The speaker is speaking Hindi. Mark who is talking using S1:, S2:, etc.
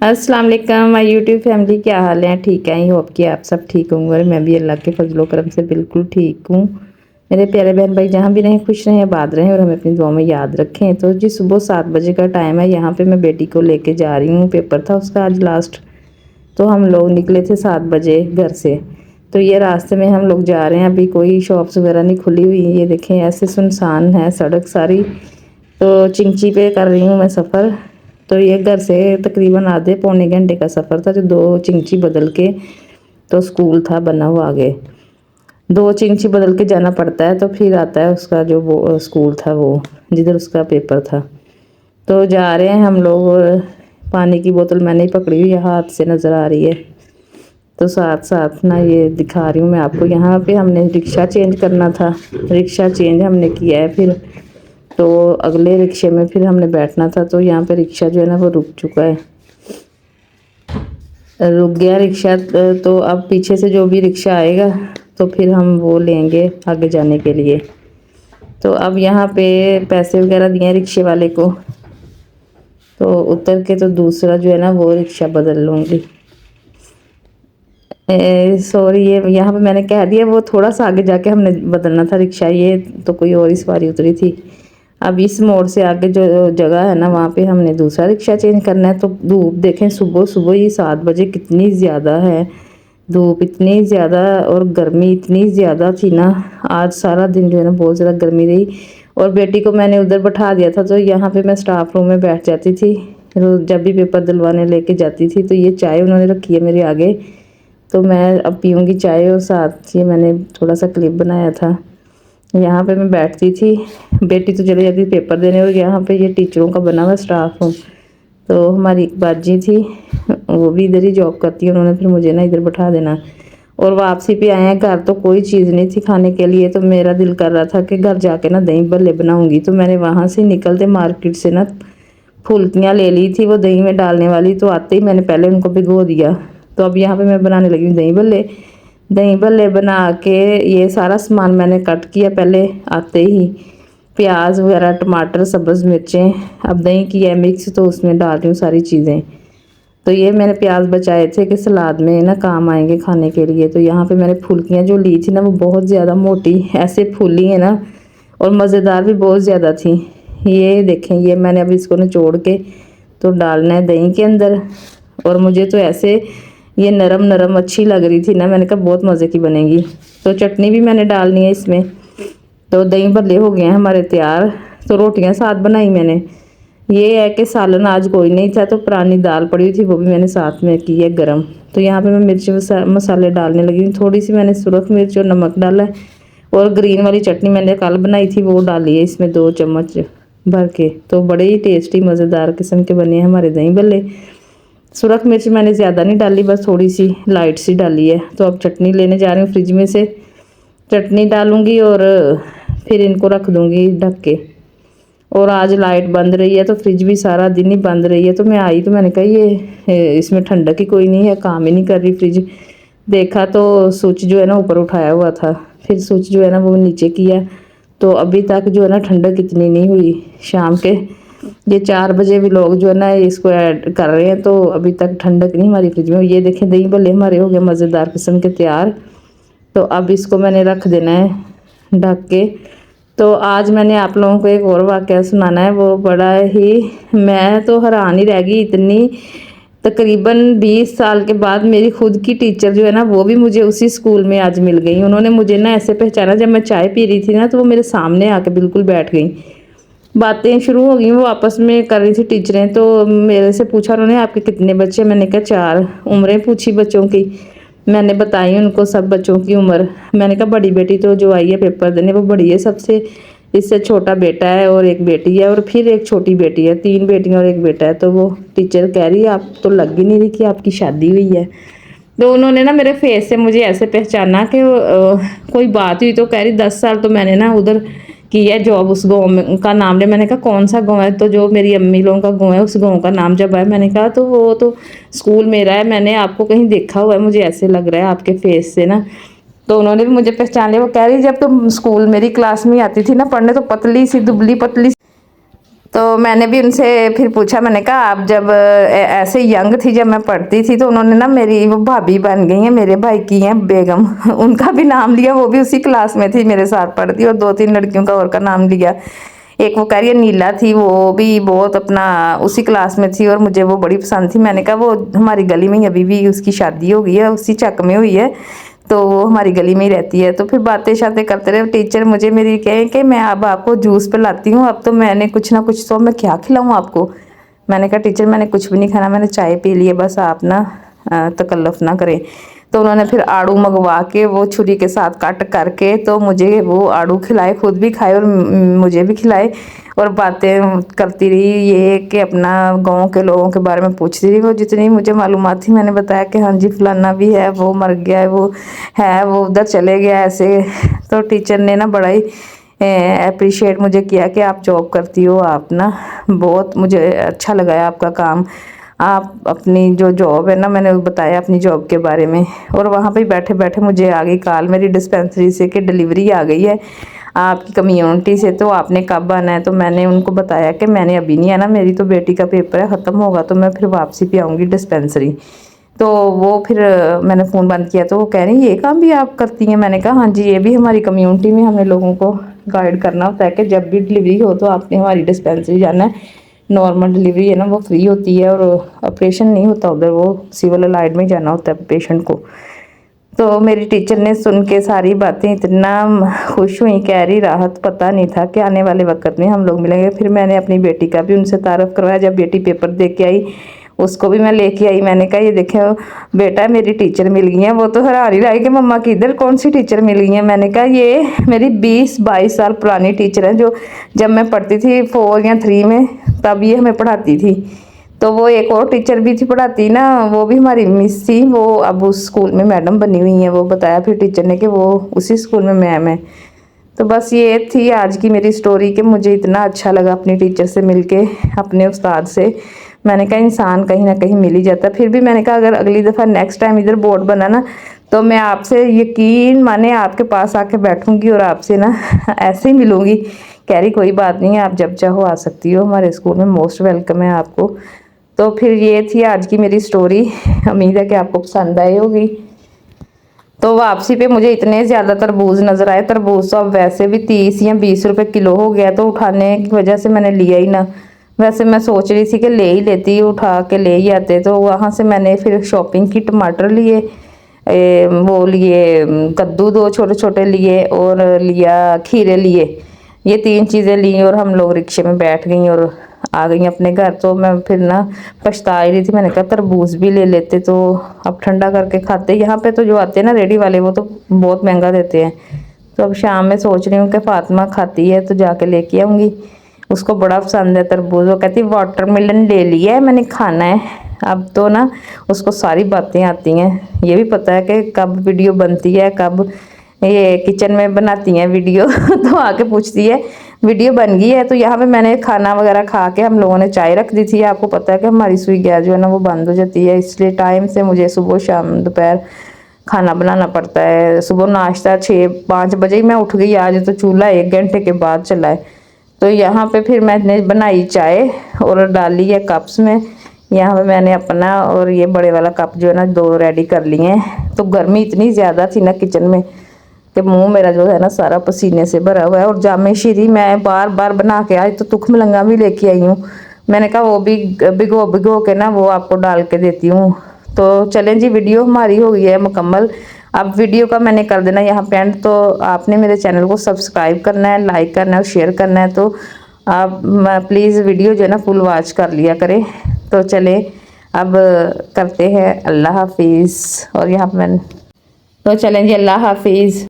S1: अस्सलाम वालेकुम माय यूट्यूब फैमिली, क्या हाल है? ठीक है, आई होप कि आप सब ठीक होंगे और मैं भी अल्लाह के फजलो करम से बिल्कुल ठीक हूँ। मेरे प्यारे बहन भाई जहाँ भी रहें खुश रहें, आबाद रहें और हमें अपनी दुआ में याद रखें। तो जी सुबह 7 बजे का टाइम है, यहाँ पे मैं बेटी को लेके जा रही हूँ। पेपर था उसका आज लास्ट, तो हम लोग निकले थे 7 बजे घर से। तो ये रास्ते में हम लोग जा रहे हैं, अभी कोई शॉप्स वगैरह नहीं खुली हुई। ये देखें ऐसे सुनसान है सड़क सारी। तो चिंची पे कर रही हूँ मैं सफ़र। तो ये घर से तकरीबन आधे पौने घंटे का सफ़र था, जो 2 चिंची बदल के तो स्कूल था बना हुआ आगे। 2 चिंची बदल के जाना पड़ता है तो फिर आता है उसका जो वो स्कूल था, वो जिधर उसका पेपर था। तो जा रहे हैं हम लोग। पानी की बोतल मैंने ही पकड़ी हुई है, हाथ से नज़र आ रही है। तो साथ साथ ना ये दिखा रही हूँ मैं आपको। यहाँ पे हमने रिक्शा चेंज करना था, रिक्शा चेंज हमने किया है। फिर तो अगले रिक्शे में फिर हमने बैठना था। तो यहाँ पे रिक्शा जो है ना वो रुक चुका है, रुक गया रिक्शा। तो अब पीछे से जो भी रिक्शा आएगा तो फिर हम वो लेंगे आगे जाने के लिए। तो अब यहाँ पे पैसे वगैरह दिए रिक्शे वाले को, तो उतर के तो दूसरा जो है ना वो रिक्शा बदल लूँगी। सॉरी, ये यहाँ पे मैंने कह दिया, वो थोड़ा सा आगे जाके हमने बदलना था रिक्शा। ये तो कोई और ही सवारी उतरी थी। अब इस मोड़ से आगे जो जगह है ना वहाँ पे हमने दूसरा रिक्शा चेंज करना है। तो धूप देखें, सुबह सुबह ही 7 बजे कितनी ज़्यादा है धूप, इतनी ज़्यादा, और गर्मी इतनी ज़्यादा थी ना। आज सारा दिन जो है ना बहुत ज़्यादा गर्मी रही। और बेटी को मैंने उधर बैठा दिया था, तो यहाँ पे मैं स्टाफ रूम में बैठ जाती थी रोज़ जब भी पेपर दिलवाने लेके जाती थी। तो ये चाय उन्होंने रखी है मेरे आगे, तो मैं अब पीऊँगी चाय। और साथ ये मैंने थोड़ा सा क्लिप बनाया था, यहाँ पे मैं बैठती थी। बेटी तो चली जाती थी पेपर देने, और यहाँ पे ये टीचरों का बना हुआ स्टाफ रूम। तो हमारी एक बाजी थी, वो भी इधर ही जॉब करती है, उन्होंने फिर मुझे ना इधर बैठा देना। और वापसी पे आए हैं घर, तो कोई चीज़ नहीं थी खाने के लिए। तो मेरा दिल कर रहा था कि घर जाके ना दही भल्ले बनाऊँगी। तो मैंने वहाँ से निकलते मार्केट से ना फुल्कियाँ ले ली थी, वो दही में डालने वाली। तो आते ही मैंने पहले उनको भिगो दिया। तो अब यहाँ पे मैं बनाने लगी हूँ दही भल्ले। दही भल्ले बना के ये सारा सामान मैंने कट किया पहले आते ही, प्याज वगैरह, टमाटर, सब्ज़ मिर्चें। अब दही की है मिक्स, तो उसमें डाल रही हूँ सारी चीज़ें। तो ये मैंने प्याज बचाए थे कि सलाद में ना काम आएंगे खाने के लिए। तो यहाँ पे मैंने फुल्कियाँ जो ली थी ना वो बहुत ज़्यादा मोटी ऐसे फूली है ना, और मज़ेदार भी बहुत ज़्यादा थी। ये देखें, ये मैंने अब इसको निचोड़ के तो डालना है दही के अंदर। और मुझे तो ऐसे ये नरम नरम अच्छी लग रही थी ना, मैंने कहा बहुत मज़े की बनेगी। तो चटनी भी मैंने डालनी है इसमें। तो दही भल्ले हो गए हैं हमारे तैयार। तो रोटियां साथ बनाई मैंने। ये है कि सालन आज कोई नहीं था, तो पुरानी दाल पड़ी हुई थी, वो भी मैंने साथ में की है गरम। तो यहाँ पे मैं मिर्च मसाले डालने लगी हूँ। थोड़ी सी मैंने सुरख मिर्च और नमक डाला है। और ग्रीन वाली चटनी मैंने कल बनाई थी, वो डाली है इसमें 2 चम्मच भर के। तो बड़े ही टेस्टी मज़ेदार किस्म के बने हैं हमारे दही भल्ले। सुरख मिर्च मैंने ज़्यादा नहीं डाली, बस थोड़ी सी लाइट सी डाली है। तो अब चटनी लेने जा रही हूँ फ्रिज में से, चटनी डालूँगी और फिर इनको रख दूँगी ढक के। और आज लाइट बंद रही है, तो फ्रिज भी सारा दिन ही बंद रही है। तो मैं आई तो मैंने कहा ये इसमें ठंडक ही कोई नहीं है, काम ही नहीं कर रही फ्रिज। देखा तो स्विच जो है ना ऊपर उठाया हुआ था, फिर स्विच जो है ना वो नीचे किया। तो अभी तक जो है ना ठंडक इतनी नहीं हुई। शाम के ये 4 बजे भी लोग जो है ना इसको ऐड कर रहे हैं, तो अभी तक ठंडक नहीं हमारी फ्रिज में। ये देखें दही भल्ले हमारे हो गए मज़ेदार किस्म के तैयार। तो अब इसको मैंने रख देना है ढक के। तो आज मैंने आप लोगों को एक और वाक़या सुनाना है, वो बड़ा ही, मैं तो हैरान ही रह गई। इतनी तकरीबन 20 साल के बाद मेरी खुद की टीचर जो है ना वो भी मुझे उसी स्कूल में आज मिल गई। उन्होंने मुझे ना ऐसे पहचाना, जब मैं चाय पी रही थी ना तो वो मेरे सामने आके बिल्कुल बैठ गई। बातें शुरू हो गई, वो आपस में कर रही थी टीचरें। तो मेरे से पूछा उन्होंने आपके कितने बच्चे? मैंने कहा 4। उम्रें पूछी बच्चों की, मैंने बताई उनको सब बच्चों की उम्र। मैंने कहा बड़ी बेटी तो जो आई है पेपर देने वो बड़ी है सबसे, इससे छोटा बेटा है और एक बेटी है, और फिर एक छोटी बेटी है। 3 बेटियां और एक बेटा है। तो वो टीचर कह रही है आप तो लग ही नहीं रही कि आपकी शादी हुई है। तो उन्होंने ना मेरे फेस से मुझे ऐसे पहचाना कि कोई बात हुई। तो कह रही 10 साल तो मैंने ना उधर की है जॉब, उस गाँव का नाम ले। मैंने कहा कौन सा गाँव है? तो जो मेरी अम्मी लोगों का गाँव है उस गाँव का नाम जब आया, मैंने कहा तो वो तो स्कूल मेरा है, मैंने आपको कहीं देखा हुआ है, मुझे ऐसे लग रहा है आपके फेस से ना। तो उन्होंने भी मुझे पहचान लिया। वो कह रही जब तुम स्कूल मेरी क्लास में आती थी ना पढ़ने, तो पतली सी दुबली पतली, तो मैंने भी उनसे फिर पूछा, मैंने कहा आप जब ऐसे यंग थी जब मैं पढ़ती थी, तो उन्होंने ना मेरी वो भाभी बन गई हैं, मेरे भाई की हैं बेगम उनका भी नाम लिया, वो भी उसी क्लास में थी मेरे साथ पढ़ती, और 2-3 लड़कियों का और का नाम लिया। एक वो कह रही है नीला थी, वो भी बहुत अपना उसी क्लास में थी और मुझे वो बड़ी पसंद थी। मैंने कहा वो हमारी गली में ही अभी भी उसकी शादी हो गई है, उसी चक में हुई है, तो वो हमारी गली में ही रहती है। तो फिर बातें शातें करते रहे। टीचर मुझे मेरी कहे कि मैं अब आपको जूस पिलाती हूँ, अब तो मैंने कुछ ना कुछ, तो मैं क्या खिलाऊँ आपको। मैंने कहा टीचर मैंने कुछ भी नहीं खाना, मैंने चाय पी ली है, बस आप ना तकल्लुफ़ ना करें। तो उन्होंने फिर आड़ू मंगवा के वो छुरी के साथ कट करके तो मुझे वो आड़ू खिलाए, खुद भी खाए और मुझे भी खिलाए। और बातें करती रही ये कि अपना गांव के लोगों के बारे में पूछती रही। वो जितनी मुझे मालूमात थी मैंने बताया कि हाँ जी फलाना भी है, वो मर गया है, वो उधर चले गया ऐसे। तो टीचर ने ना बड़ा ही अप्रिशिएट मुझे किया कि आप जॉब करती हो, आप ना बहुत मुझे अच्छा लगा है आपका काम। आप अपनी जो जॉब है ना, मैंने बताया अपनी जॉब के बारे में। और वहाँ पे बैठे बैठे मुझे आ गई कॉल मेरी डिस्पेंसरी से कि डिलीवरी आ गई है आपकी कम्युनिटी से, तो आपने कब आना है। तो मैंने उनको बताया कि मैंने अभी नहीं आना, मेरी तो बेटी का पेपर है, ख़त्म होगा तो मैं फिर वापसी पे आऊँगी डिस्पेंसरी। तो वो फिर मैंने फ़ोन बंद किया तो वो कह रही ये काम भी आप करती हैं। मैंने कहा हाँ जी, ये भी हमारी कम्युनिटी में हमें लोगों को गाइड करना होता है कि जब भी डिलीवरी हो तो आपने हमारी डिस्पेंसरी जाना है। नॉर्मल डिलीवरी है ना वो फ्री होती है, और ऑपरेशन नहीं होता उधर, वो सिविल अलाइड में जाना होता है पेशेंट को। तो मेरी टीचर ने सुन के सारी बातें इतना खुश हुई, कह रही राहत पता नहीं था कि आने वाले वक्त में हम लोग मिलेंगे। फिर मैंने अपनी बेटी का भी उनसे तारुफ करवाया। जब बेटी पेपर दे के आई उसको भी मैं लेके आई। मैंने कहा ये देखे बेटा मेरी टीचर मिल गई है। वो तो हैरान ही रही कि मम्मा की इधर कौन सी टीचर मिल गई है। मैंने कहा ये मेरी 20-22 साल पुरानी टीचर है, जो जब मैं पढ़ती थी 4 या 3 में तब ये हमें पढ़ाती थी। तो वो एक और टीचर भी थी पढ़ाती ना, वो भी हमारी मिस थी, वो अब उस स्कूल में मैडम बनी हुई हैं। वो बताया फिर टीचर ने कि वो उसी स्कूल में मैम है। तो बस ये थी आज की मेरी स्टोरी कि मुझे इतना अच्छा लगा अपनी टीचर से मिलके, अपने उस्ताद से। मैंने कहा इंसान कहीं ना कहीं मिल ही जाता। फिर भी मैंने कहा अगर अगली दफ़ा नेक्स्ट टाइम इधर बोर्ड बना ना, तो मैं आपसे यकीन माने आपके पास आके बैठूंगी और आपसे ना ऐसे ही मिलूंगी। कह रही कोई बात नहीं है, आप जब चाहो आ सकती हो, हमारे स्कूल में मोस्ट वेलकम है आपको। तो फिर ये थी आज की मेरी स्टोरी, उम्मीद है कि आपको पसंद आई होगी। तो वापसी पे मुझे इतने ज़्यादा तरबूज नज़र आए। तरबूज तो अब वैसे भी 30 या 20 रुपए किलो हो गया, तो उठाने की वजह से मैंने लिया ही ना। वैसे मैं सोच रही थी कि ले ही लेती, उठा के ले ही आते। तो वहाँ से मैंने फिर शॉपिंग की, टमाटर लिए, वो लिए कद्दू 2 छोटे छोटे लिए, और लिया खीरे लिए। ये 3 चीज़ें ली और हम लोग रिक्शे में बैठ गई और आ गई अपने घर। तो मैं फिर ना पछता ही रही थी, मैंने कहा तरबूज भी ले लेते तो अब ठंडा करके खाते। यहाँ पे तो जो आते हैं ना रेडी वाले, वो तो बहुत महंगा देते हैं। तो अब शाम में सोच रही हूँ कि फातिमा खाती है तो जाके लेके आऊँगी, उसको बड़ा पसंद है तरबूज। वो कहती वाटरमेलन ले लिया है मैंने, खाना है। अब तो ना उसको सारी बातें आती हैं, ये भी पता है कि कब वीडियो बनती है, कब ये किचन में बनाती हैं वीडियो तो आके पूछती है वीडियो बन गई है। तो यहाँ पे मैंने खाना वगैरह खा के हम लोगों ने चाय रख दी थी। आपको पता है कि हमारी सुई गैस जो है ना वो बंद हो जाती है, इसलिए टाइम से मुझे सुबह शाम दोपहर खाना बनाना पड़ता है। सुबह नाश्ता 6-5 बजे ही मैं उठ गई आज, तो चूल्हा 1 घंटे के बाद चला है। तो यहाँ पे फिर मैंने बनाई चाय और डाली है कप्स में। यहाँ पे मैंने अपना और ये बड़े वाला कप जो है ना 2 रेडी कर लिए हैं। तो गर्मी इतनी ज़्यादा थी ना किचन में कि मुंह मेरा जो है ना सारा पसीने से भरा हुआ है। और जामे शीरी मैं बार बार बना के आज तो तुख मलंगा भी लेके आई हूँ। मैंने कहा वो भी भिगो भिगो के ना वो आपको डाल के देती हूँ। तो चलें जी, वीडियो हमारी हो गई है मुकम्मल। अब वीडियो का मैंने कर देना यहाँ पे एंड। तो आपने मेरे चैनल को सब्सक्राइब करना है, लाइक करना है और शेयर करना है। तो आप प्लीज़ वीडियो जो है ना फुल वॉच कर लिया करें। तो चले अब करते हैं, अल्लाह हाफिज़। और यहाँ पर मैंने तो चलें जी, अल्लाह हाफिज़।